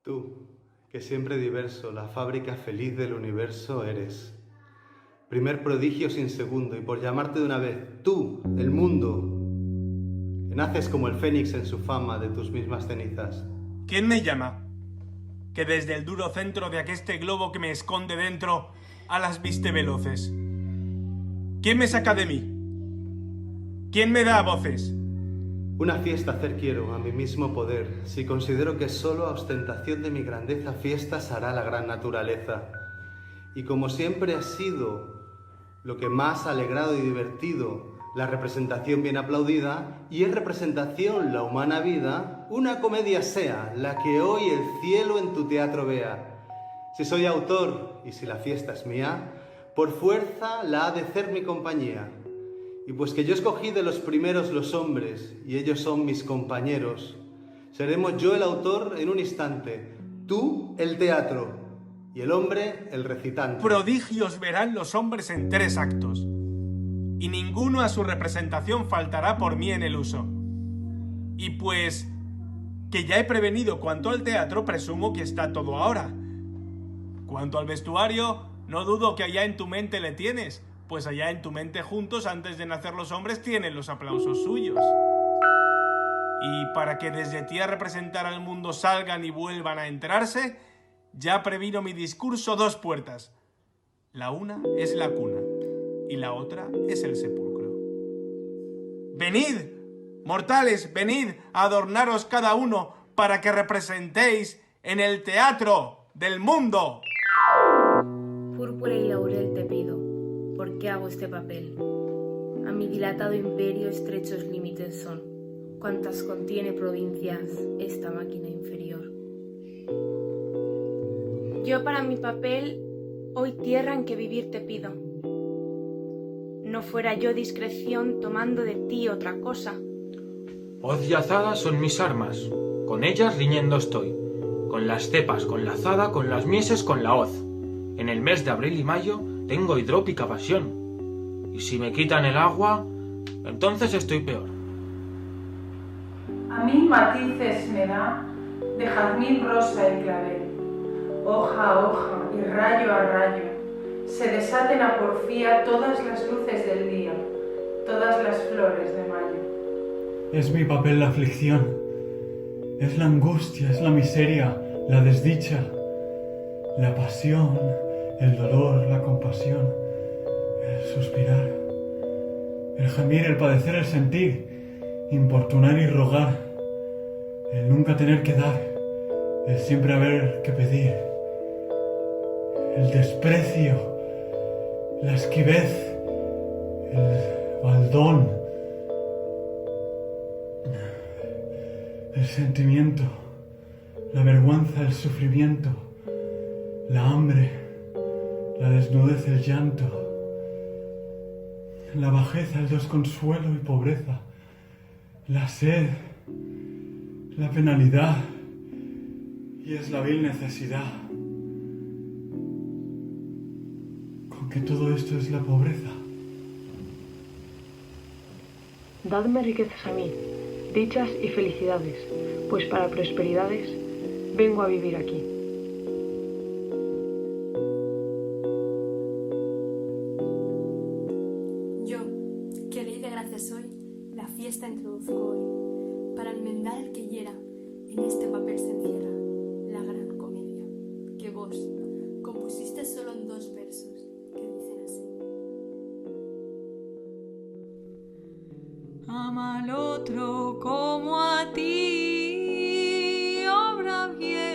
Tú, que siempre diverso, la fábrica feliz del universo eres. Primer prodigio sin segundo, y por llamarte de una vez, tú, el mundo, que naces como el fénix en su fama de tus mismas cenizas. ¿Quién me llama? Que desde el duro centro de aqueste globo que me esconde dentro, alas viste veloces. ¿Quién me saca de mí? ¿Quién me da voces? Una fiesta hacer quiero a mi mismo poder, si considero que solo a ostentación de mi grandeza fiestas hará la gran naturaleza. Y como siempre ha sido lo que más ha alegrado y divertido, la representación bien aplaudida, y es representación la humana vida, una comedia sea la que hoy el cielo en tu teatro vea. Si soy autor y si la fiesta es mía, por fuerza la ha de ser mi compañía. Y pues que yo escogí de los primeros los hombres, y ellos son mis compañeros, seremos yo el autor en un instante, tú el teatro, y el hombre el recitante. Prodigios verán los hombres en 3 actos, y ninguno a su representación faltará por mí en el uso. Y pues, que ya he prevenido cuanto al teatro, presumo que está todo ahora. Cuanto al vestuario, no dudo que allá en tu mente le tienes, pues allá en tu mente juntos, antes de nacer los hombres, tienen los aplausos suyos. Y para que desde ti a representar al mundo salgan y vuelvan a enterarse, ya previno mi discurso 2 puertas. La una es la cuna y la otra es el sepulcro. Venid, mortales, venid a adornaros cada uno para que representéis en el teatro del mundo. Púrpura y laurel te pido, ¿por qué hago este papel? A mi dilatado imperio estrechos límites son, cuantas contiene provincias esta máquina inferior. Yo para mi papel, hoy tierra en que vivir te pido. No fuera yo discreción tomando de ti otra cosa. Hoz y azada son mis armas, con ellas riñendo estoy, con las cepas, con la azada, con las mieses, con la hoz. En el mes de abril y mayo tengo hidrópica pasión, y si me quitan el agua, entonces estoy peor. A mí matices me da de jazmín rosa y clavel, hoja a hoja y rayo a rayo, se desaten a porfía todas las luces del día, todas las flores de mayo. Es mi papel la aflicción, es la angustia, es la miseria, la desdicha, la pasión, el dolor, la compasión, el suspirar, el gemir, el padecer, el sentir, importunar y rogar, el nunca tener que dar, el siempre haber que pedir, el desprecio, la esquivez, el baldón, el sentimiento, la vergüenza, el sufrimiento, la hambre, la desnudez, el llanto, la bajeza, el desconsuelo y pobreza, la sed, la penalidad y es la vil necesidad. Con que todo esto es la pobreza. Dadme riquezas a mí, dichas y felicidades, pues para prosperidades vengo a vivir aquí. Yo, que ley de gracia soy, la fiesta introduzco hoy, para enmendar el que hiera, en este papel se encierra la gran comedia, que vos compusiste solo en 2 versos, que dicen así. Ama al otro como a ti, obra bien.